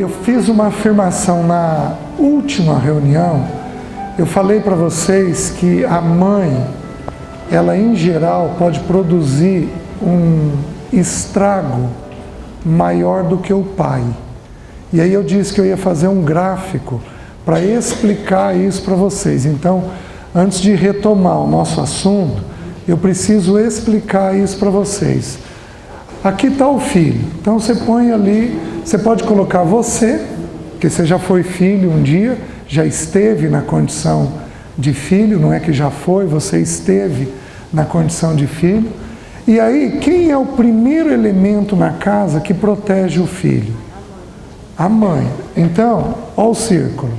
Eu fiz uma afirmação na última reunião. Eu falei para vocês que a mãe, ela em geral pode produzir um estrago maior do que o pai. E aí eu disse que eu ia fazer um gráfico para explicar isso para vocês. Então, antes de retomar o nosso assunto, eu preciso explicar isso para vocês. Aqui está o filho. Então você põe ali, você pode colocar você, que você já foi filho um dia, já esteve na condição de filho, não é que já foi, você esteve na condição de filho. E aí, quem é o primeiro elemento na casa que protege o filho? A mãe. Então, olha o círculo.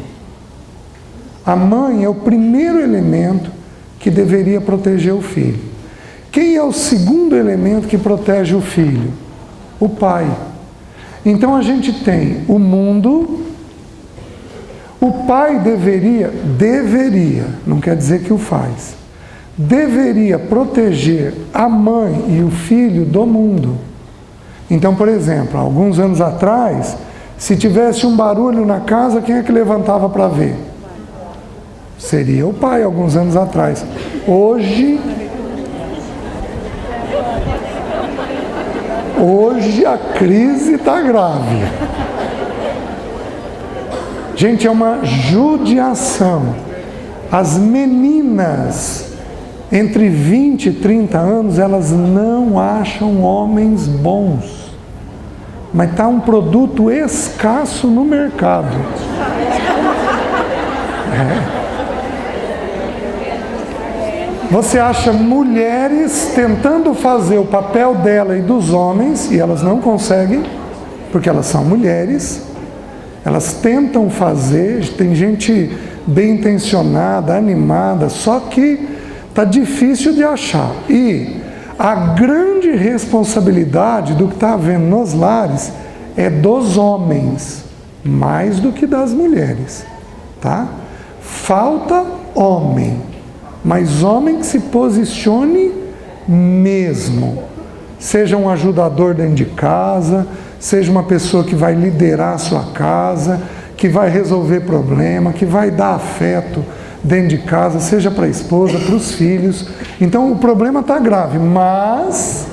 A mãe é o primeiro elemento que deveria proteger o filho. Quem é o segundo elemento que protege o filho? O pai. Então a gente tem o mundo. O pai deveria, não quer dizer que o faz, deveria proteger a mãe e o filho do mundo. Então, por exemplo, alguns anos atrás, se tivesse um barulho na casa, quem é que levantava para ver? Seria o pai, alguns anos atrás. Hoje a crise está grave. Gente, é uma judiação. As meninas entre 20 e 30 anos, elas não acham homens bons. Mas está um produto escasso no mercado. Você acha mulheres tentando fazer o papel dela e dos homens, e elas não conseguem, porque elas são mulheres. Elas tentam fazer, tem gente bem intencionada, animada, só que está difícil de achar. E a grande responsabilidade do que está havendo nos lares é dos homens, mais do que das mulheres, tá? Falta homem, mas homem que se posicione mesmo, seja um ajudador dentro de casa, seja uma pessoa que vai liderar a sua casa, que vai resolver problema, que vai dar afeto dentro de casa, seja para a esposa, para os filhos. Então o problema está grave, mas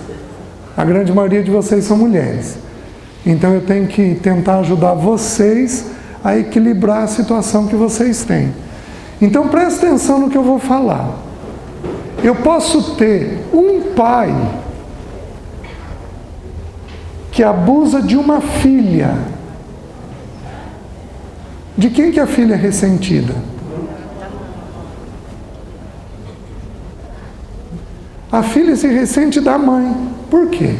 a grande maioria de vocês são mulheres. Então eu tenho que tentar ajudar vocês a equilibrar a situação que vocês têm. Então presta atenção no que eu vou falar. Eu posso ter um pai que abusa de uma filha. De quem que a filha é ressentida? A filha se ressente da mãe. Por quê?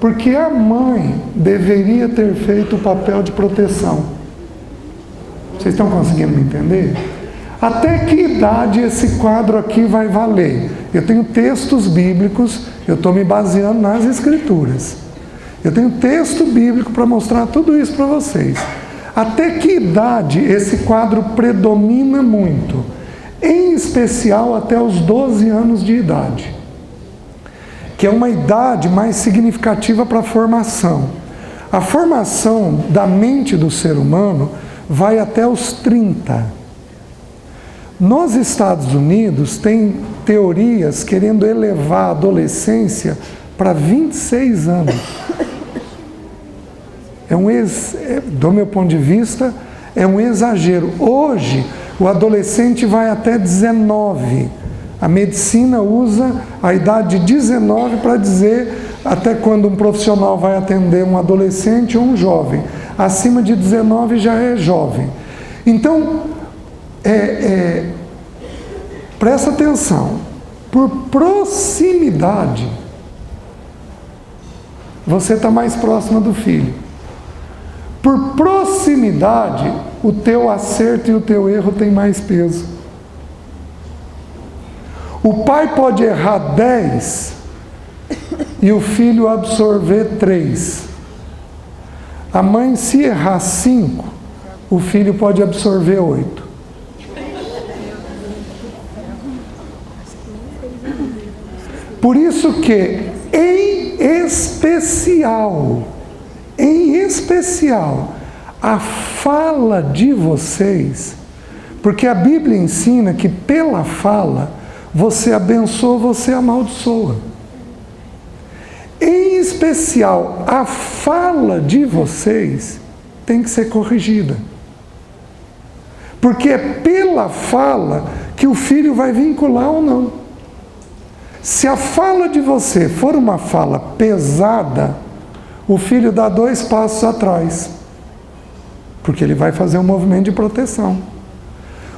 Porque a mãe deveria ter feito o papel de proteção. Vocês estão conseguindo me entender? Até que idade esse quadro aqui vai valer? Eu tenho textos bíblicos, eu estou me baseando nas escrituras. Eu tenho texto bíblico para mostrar tudo isso para vocês. Até que idade esse quadro predomina muito? Em especial até os 12 anos de idade, que é uma idade mais significativa para a formação. A formação da mente do ser humano vai até os 30. Nos Estados Unidos, tem teorias querendo elevar a adolescência para 26 anos. Do meu ponto de vista, é um exagero. Hoje, o adolescente vai até 19. A medicina usa a idade de 19 para dizer até quando um profissional vai atender um adolescente ou um jovem. Acima de 19 já é jovem. Então, presta atenção. Por proximidade, você está mais próxima do filho. Por proximidade, o teu acerto e o teu erro têm mais peso. O pai pode errar 10 e o filho absorver 3. A mãe, se errar 5, o filho pode absorver 8. Por isso que, em em especial, a fala de vocês, porque a Bíblia ensina que pela fala, você abençoa, você amaldiçoa. Em especial, a fala de vocês tem que ser corrigida. Porque é pela fala que o filho vai vincular ou não. Se a fala de você for uma fala pesada, o filho dá 2 passos atrás. Porque ele vai fazer um movimento de proteção.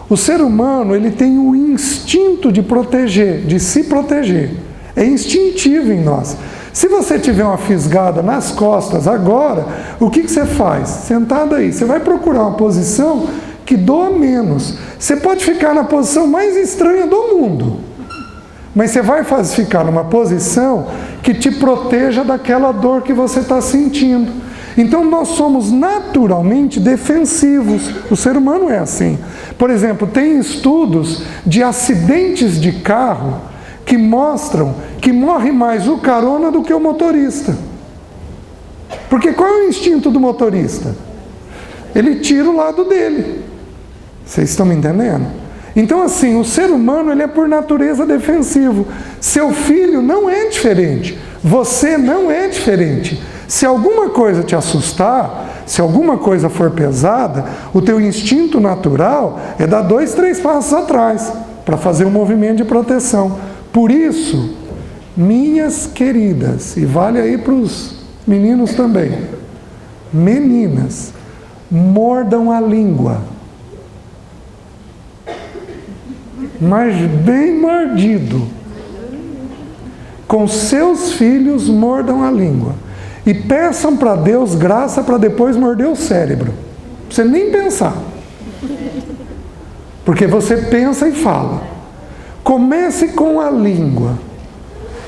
O ser humano, ele tem o instinto de proteger, de se proteger. É instintivo em nós. Se você tiver uma fisgada nas costas agora, o que você faz? Sentado aí, você vai procurar uma posição que doa menos. Você pode ficar na posição mais estranha do mundo, mas você vai ficar numa posição que te proteja daquela dor que você está sentindo. Então nós somos naturalmente defensivos. O ser humano é assim. Por exemplo, tem estudos de acidentes de carro que mostram que morre mais o carona do que o motorista. Porque qual é o instinto do motorista? Ele tira o lado dele. Vocês estão me entendendo? Então assim, o ser humano, ele é por natureza defensivo. Seu filho não é diferente. Você não é diferente. Se alguma coisa te assustar, se alguma coisa for pesada, o teu instinto natural é dar 2, 3 passos atrás, para fazer um movimento de proteção. Por isso, minhas queridas, e vale aí para os meninos também, meninas, mordam a língua. Mas bem mordido. Com seus filhos, mordam a língua. E peçam para Deus graça para depois morder o cérebro. Pra você nem pensar. Porque você pensa e fala. Comece com a língua.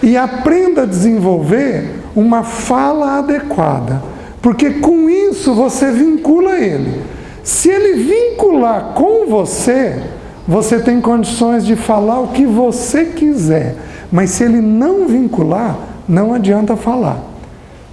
E aprenda a desenvolver uma fala adequada. Porque com isso você vincula ele. Se ele vincular com você, você tem condições de falar o que você quiser. Mas se ele não vincular, não adianta falar.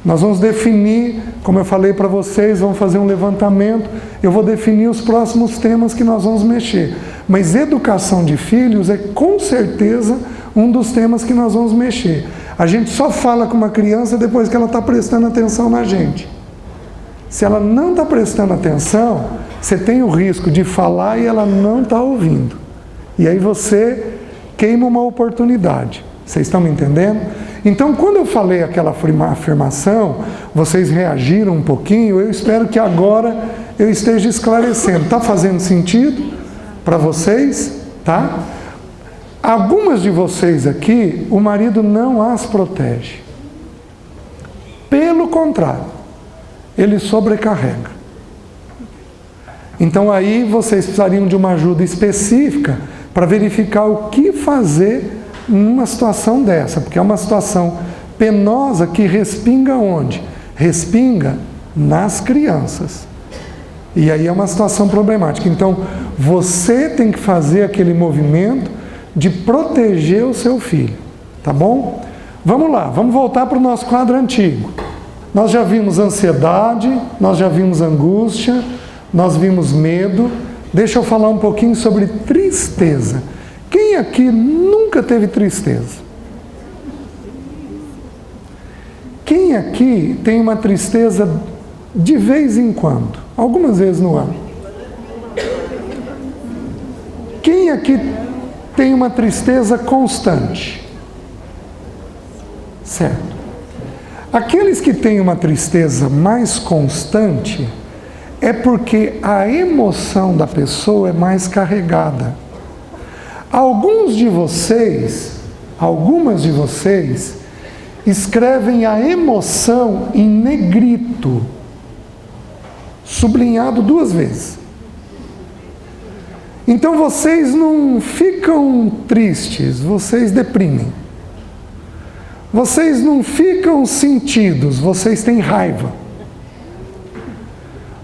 Nós vamos definir, como eu falei para vocês, vamos fazer um levantamento, eu vou definir os próximos temas que nós vamos mexer. Mas educação de filhos é com certeza um dos temas que nós vamos mexer. A gente só fala com uma criança depois que ela está prestando atenção na gente. Se ela não está prestando atenção, você tem o risco de falar e ela não está ouvindo. E aí você queima uma oportunidade. Vocês estão me entendendo? Então, quando eu falei aquela afirmação, vocês reagiram um pouquinho, eu espero que agora eu esteja esclarecendo. Está fazendo sentido para vocês? Tá? Algumas de vocês aqui, o marido não as protege. Pelo contrário, ele sobrecarrega. Então aí vocês precisariam de uma ajuda específica para verificar o que fazer numa situação dessa, porque é uma situação penosa que respinga onde? Respinga nas crianças. E aí é uma situação problemática. Então, você tem que fazer aquele movimento de proteger o seu filho, tá bom? Vamos lá, vamos voltar para o nosso quadro antigo. Nós já vimos ansiedade, nós já vimos angústia, nós vimos medo. Deixa eu falar um pouquinho sobre tristeza. Quem aqui nunca teve tristeza? Quem aqui tem uma tristeza de vez em quando? Algumas vezes no ano. Quem aqui tem uma tristeza constante? Certo. Aqueles que têm uma tristeza mais constante é porque a emoção da pessoa é mais carregada. Algumas de vocês escrevem a emoção em negrito, sublinhado 2 vezes. Então vocês não ficam tristes, vocês deprimem. Vocês não ficam sentidos, vocês têm raiva.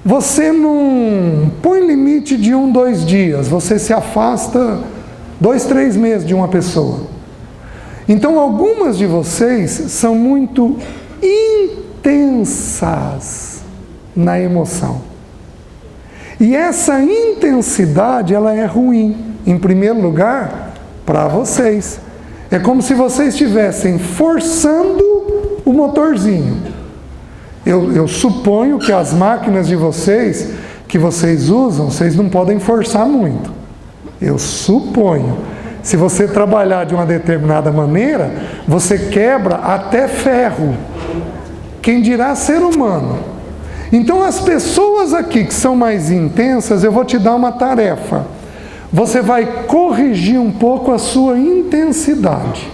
Você não põe limite de 1, 2 dias, você se afasta 2, 3 meses de uma pessoa. Então algumas de vocês são muito intensas na emoção. E essa intensidade, ela é ruim, em primeiro lugar, para vocês. É como se vocês estivessem forçando o motorzinho. Eu suponho que as máquinas de vocês, que vocês usam, vocês não podem forçar muito. Eu suponho. Se você trabalhar de uma determinada maneira, você quebra até ferro. Quem dirá ser humano? Então as pessoas aqui que são mais intensas, eu vou te dar uma tarefa. Você vai corrigir um pouco a sua intensidade.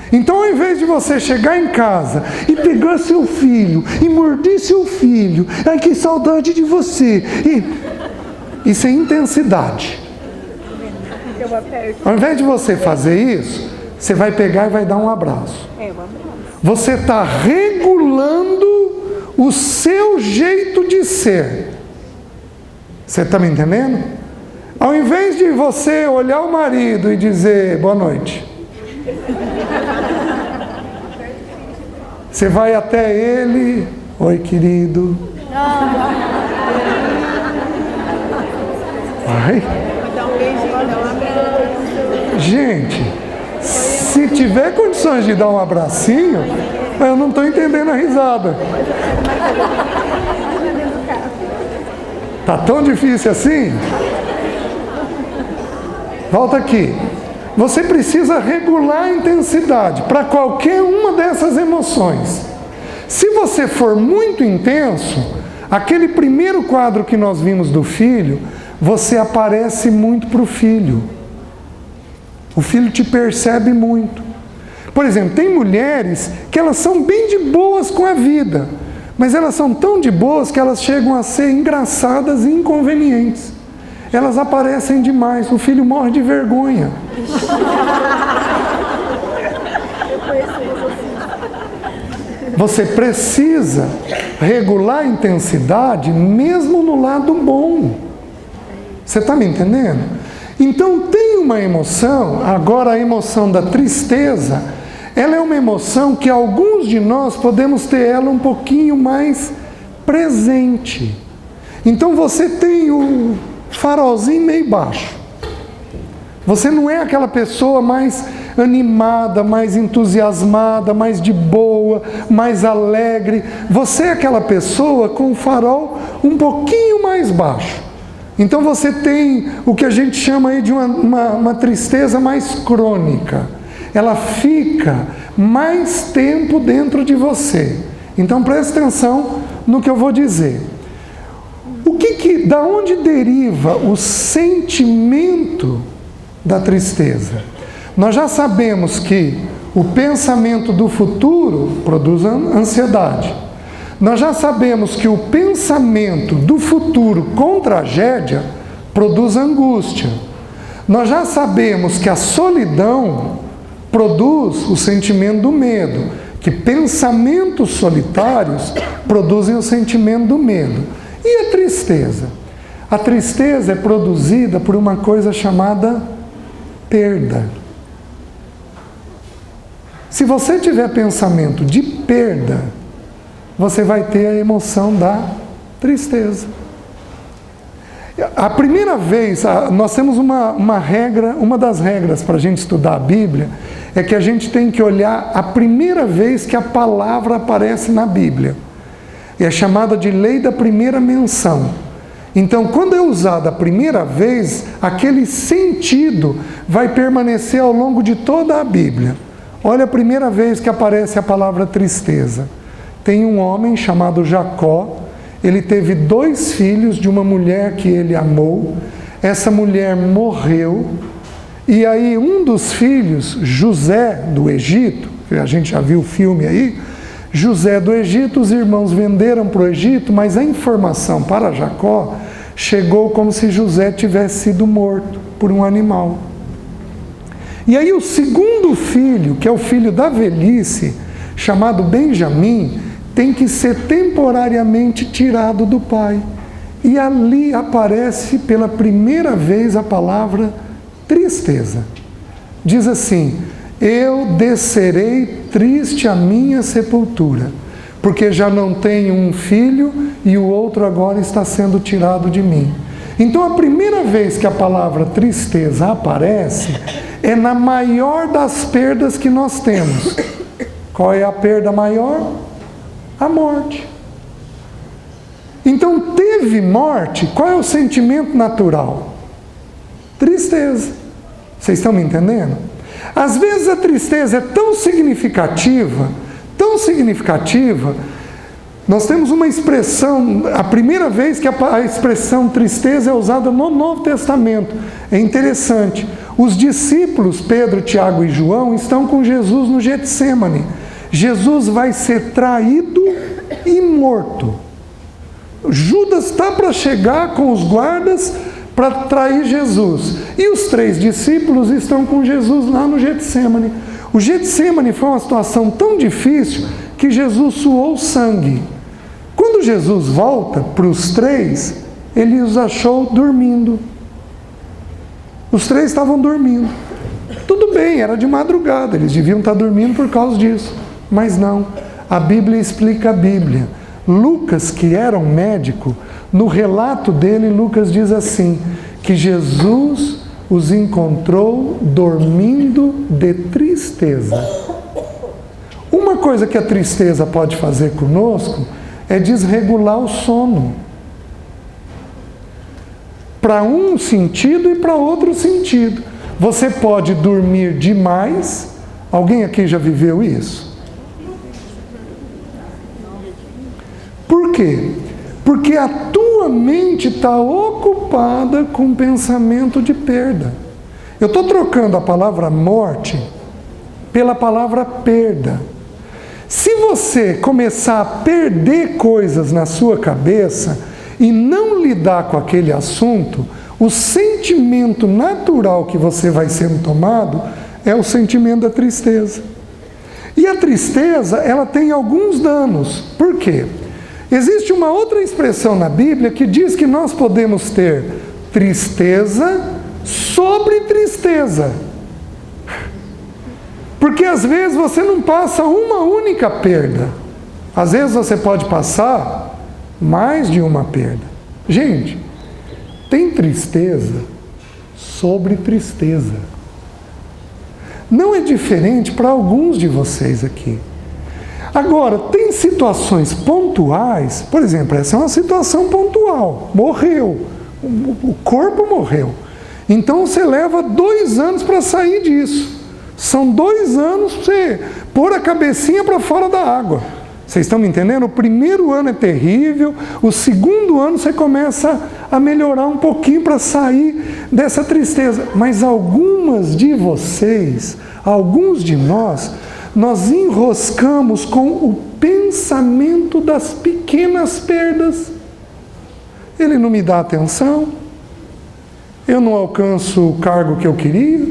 Então, ao invés de você chegar em casa e pegar seu filho e morder seu filho, ai que saudade de você, isso é intensidade. Ao invés de você fazer isso, você vai pegar e vai dar um abraço. Você está regulando o seu jeito de ser. Você está me entendendo? Ao invés de você olhar o marido e dizer boa noite, você vai até ele, oi querido. Vai. Gente, se tiver condições de dar um abracinho, eu não estou entendendo a risada. Tá tão difícil assim? Volta aqui. Você precisa regular a intensidade para qualquer uma dessas emoções. Se você for muito intenso, aquele primeiro quadro que nós vimos do filho, você aparece muito para o filho. O filho te percebe muito. Por exemplo, tem mulheres que elas são bem de boas com a vida, mas elas são tão de boas que elas chegam a ser engraçadas e inconvenientes. Elas aparecem demais, o filho morre de vergonha. Você precisa regular a intensidade mesmo no lado bom. Você está me entendendo? Então tem uma emoção, agora a emoção da tristeza, ela é uma emoção que alguns de nós podemos ter ela um pouquinho mais presente. Então você tem o farolzinho meio baixo. Você não é aquela pessoa mais animada, mais entusiasmada, mais de boa, mais alegre. Você é aquela pessoa com o farol um pouquinho mais baixo. Então você tem o que a gente chama aí de uma tristeza mais crônica. Ela fica mais tempo dentro de você. Então preste atenção no que eu vou dizer. Da onde deriva o sentimento da tristeza? Nós já sabemos que o pensamento do futuro produz ansiedade. Nós já sabemos que o pensamento do futuro com tragédia produz angústia. Nós já sabemos que a solidão produz o sentimento do medo, que pensamentos solitários produzem o sentimento do medo. E a tristeza? A tristeza é produzida por uma coisa chamada perda. Se você tiver pensamento de perda, você vai ter a emoção da tristeza. A primeira vez, nós temos uma regra, uma das regras para a gente estudar a Bíblia, é que a gente tem que olhar a primeira vez que a palavra aparece na Bíblia. É chamada de lei da primeira menção. Então, quando é usada a primeira vez, aquele sentido vai permanecer ao longo de toda a Bíblia. Olha a primeira vez que aparece a palavra tristeza. Tem um homem chamado Jacó, ele teve 2 filhos de uma mulher que ele amou, essa mulher morreu, e aí um dos filhos, José do Egito, que a gente já viu o filme aí, José do Egito, os irmãos venderam para o Egito, mas a informação para Jacó chegou como se José tivesse sido morto por um animal. E aí o segundo filho, que é o filho da velhice, chamado Benjamim, tem que ser temporariamente tirado do pai. E ali aparece pela primeira vez a palavra tristeza. Diz assim: eu descerei triste à minha sepultura, porque já não tenho um filho e o outro agora está sendo tirado de mim. Então a primeira vez que a palavra tristeza aparece é na maior das perdas que nós temos. Qual é a perda maior? A morte. Então teve morte, qual é o sentimento natural? Tristeza. Vocês estão me entendendo? Às vezes a tristeza é tão significativa, nós temos uma expressão, a primeira vez que a expressão tristeza é usada no Novo Testamento. É interessante. Os discípulos, Pedro, Tiago e João, estão com Jesus no Getsêmani. Jesus vai ser traído e morto. Judas está para chegar com os guardas para trair Jesus. E os 3 discípulos estão com Jesus lá no Getsêmani. O Getsêmani foi uma situação tão difícil que Jesus suou sangue. Quando Jesus volta para os 3, ele os achou dormindo. Os 3 estavam dormindo. Tudo bem, era de madrugada, eles deviam estar dormindo por causa disso. Mas não, a Bíblia explica a Bíblia. Lucas, que era um médico, no relato dele, Lucas diz assim, que Jesus os encontrou dormindo de tristeza. Uma coisa que a tristeza pode fazer conosco é desregular o sono. Para um sentido e para outro sentido. Você pode dormir demais. Alguém aqui já viveu isso? Por quê? Porque a tua mente está ocupada com pensamento de perda. Eu estou trocando a palavra morte pela palavra perda. Se você começar a perder coisas na sua cabeça e não lidar com aquele assunto, o sentimento natural que você vai sendo tomado é o sentimento da tristeza. E a tristeza, ela tem alguns danos. Por quê? Existe uma outra expressão na Bíblia que diz que nós podemos ter tristeza sobre tristeza. Porque às vezes você não passa uma única perda. Às vezes você pode passar mais de uma perda. Gente, tem tristeza sobre tristeza. Não é diferente para alguns de vocês aqui. Agora, tem situações pontuais, por exemplo, essa é uma situação pontual, morreu, o corpo morreu. Então você leva 2 anos para sair disso. São 2 anos para você pôr a cabecinha para fora da água. Vocês estão me entendendo? O primeiro ano é terrível, o segundo ano você começa a melhorar um pouquinho para sair dessa tristeza. Mas algumas de vocês, alguns de nós enroscamos com o pensamento das pequenas perdas. Ele não me dá atenção, eu não alcanço o cargo que eu queria,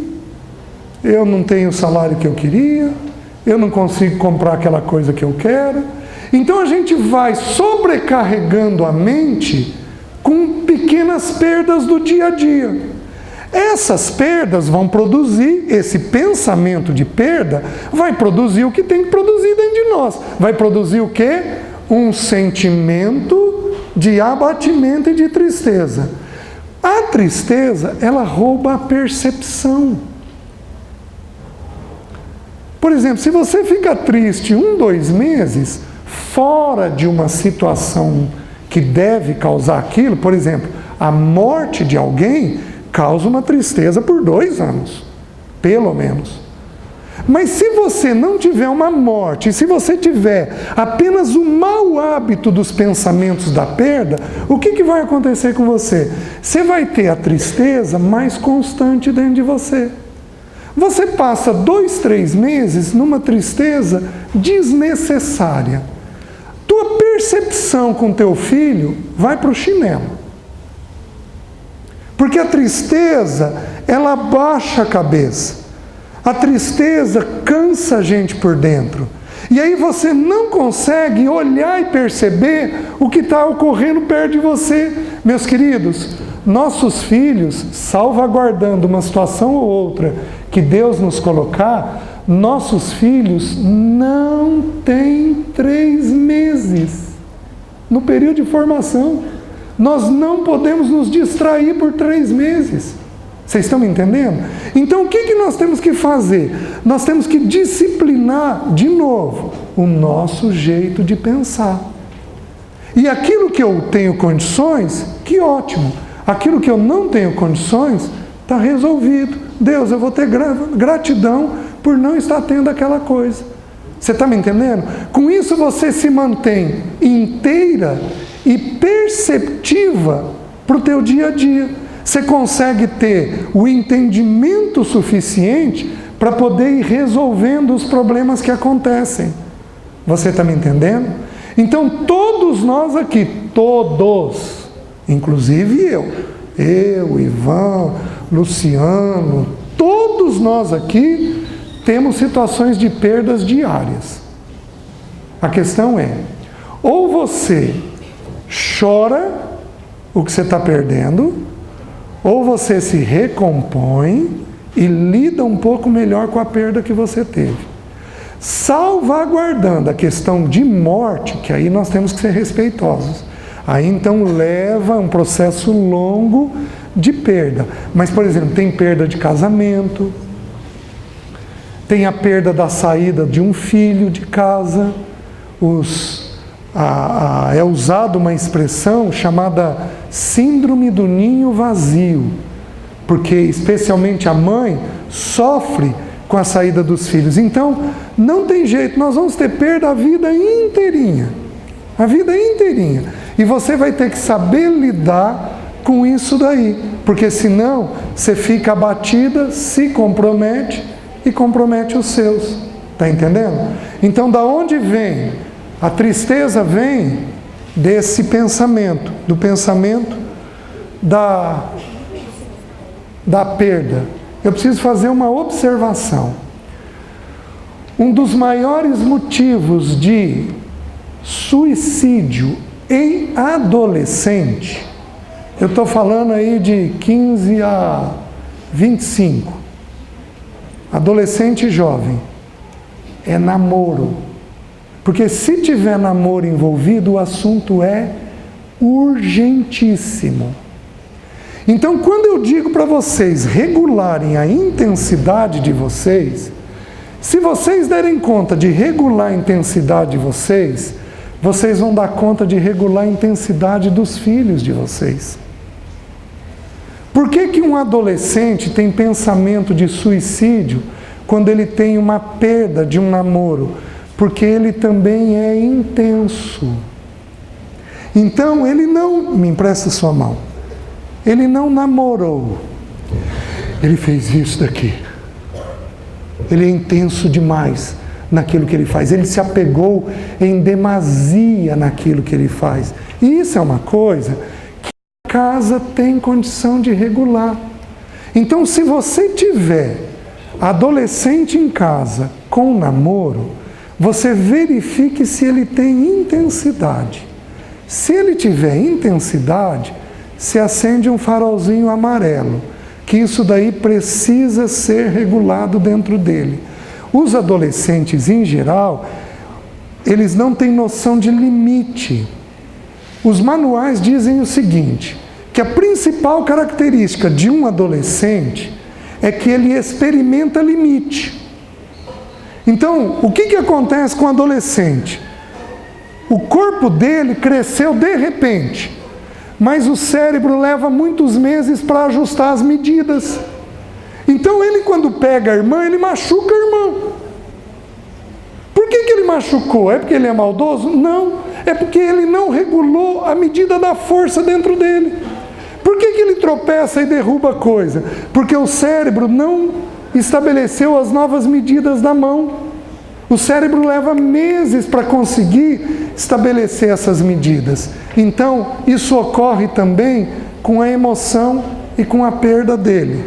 eu não tenho o salário que eu queria, eu não consigo comprar aquela coisa que eu quero. Então a gente vai sobrecarregando a mente com pequenas perdas do dia a dia. Essas perdas vão produzir, esse pensamento de perda vai produzir o que tem que produzir dentro de nós. Vai produzir o quê? Um sentimento de abatimento e de tristeza. A tristeza, ela rouba a percepção. Por exemplo, se você fica triste 1, 2 meses, fora de uma situação que deve causar aquilo, por exemplo, a morte de alguém causa uma tristeza por 2 anos, pelo menos. Mas se você não tiver uma morte, se você tiver apenas o mau hábito dos pensamentos da perda, o que vai acontecer com você? Você vai ter a tristeza mais constante dentro de você. Você passa 2, 3 meses numa tristeza desnecessária. Tua percepção com teu filho vai para o chinelo. Porque a tristeza, ela abaixa a cabeça. A tristeza cansa a gente por dentro. E aí você não consegue olhar e perceber o que está ocorrendo perto de você. Meus queridos, nossos filhos, salvaguardando uma situação ou outra que Deus nos colocar, nossos filhos não têm 3 meses no período de formação. Nós não podemos nos distrair por 3 meses. Vocês estão me entendendo? Então o que nós temos que fazer? Nós temos que disciplinar, de novo, o nosso jeito de pensar. E aquilo que eu tenho condições, que ótimo. Aquilo que eu não tenho condições, está resolvido. Deus, eu vou ter gratidão por não estar tendo aquela coisa. Você está me entendendo? Com isso você se mantém inteira e perceptiva para o teu dia a dia. Você consegue ter o entendimento suficiente para poder ir resolvendo os problemas que acontecem. Você está me entendendo? Então todos nós aqui, todos, inclusive eu, Ivan, Luciano, todos nós aqui temos situações de perdas diárias. A questão é, ou você chora o que você está perdendo, ou você se recompõe e lida um pouco melhor com a perda que você teve. Salvaguardando a questão de morte, que aí nós temos que ser respeitosos. Aí então leva um processo longo de perda. Mas, por exemplo, tem perda de casamento, tem a perda da saída de um filho de casa, é usada uma expressão chamada síndrome do ninho vazio, porque especialmente a mãe sofre com a saída dos filhos. Então, não tem jeito, nós vamos ter perda a vida inteirinha. A vida inteirinha. E você vai ter que saber lidar com isso daí, porque senão você fica abatida, se compromete e compromete os seus. Está entendendo? Então, da onde vem? A tristeza vem desse pensamento, do pensamento da perda. Eu preciso fazer uma observação. Um dos maiores motivos de suicídio em adolescente, eu estou falando aí de 15 a 25, adolescente e jovem, é namoro. Porque se tiver namoro envolvido, o assunto é urgentíssimo. Então, quando eu digo para vocês regularem a intensidade de vocês, se vocês derem conta de regular a intensidade de vocês, vocês vão dar conta de regular a intensidade dos filhos de vocês. Por que um adolescente tem pensamento de suicídio quando ele tem uma perda de um namoro? Porque ele também é intenso. Então, ele não... Me empresta sua mão. Ele não namorou. Ele fez isso daqui. Ele é intenso demais naquilo que ele faz. Ele se apegou em demasia naquilo que ele faz. E isso é uma coisa que a casa tem condição de regular. Então, se você tiver adolescente em casa com namoro, você verifique se ele tem intensidade. Se ele tiver intensidade, se acende um farolzinho amarelo, que isso daí precisa ser regulado dentro dele. Os adolescentes, em geral, eles não têm noção de limite. Os manuais dizem o seguinte, que a principal característica de um adolescente é que ele experimenta limite. Então, o que acontece com o adolescente? O corpo dele cresceu de repente, mas o cérebro leva muitos meses para ajustar as medidas. Então, ele quando pega a irmã, ele machuca a irmã. Por que ele machucou? É porque ele é maldoso? Não, é porque ele não regulou a medida da força dentro dele. Por que ele tropeça e derruba coisa? Porque o cérebro não estabeleceu as novas medidas da mão. O cérebro leva meses para conseguir estabelecer essas medidas. Então, isso ocorre também com a emoção e com a perda dele.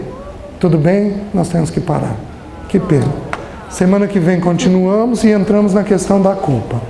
Tudo bem? Nós temos que parar. Que pena. Semana que vem continuamos e entramos na questão da culpa.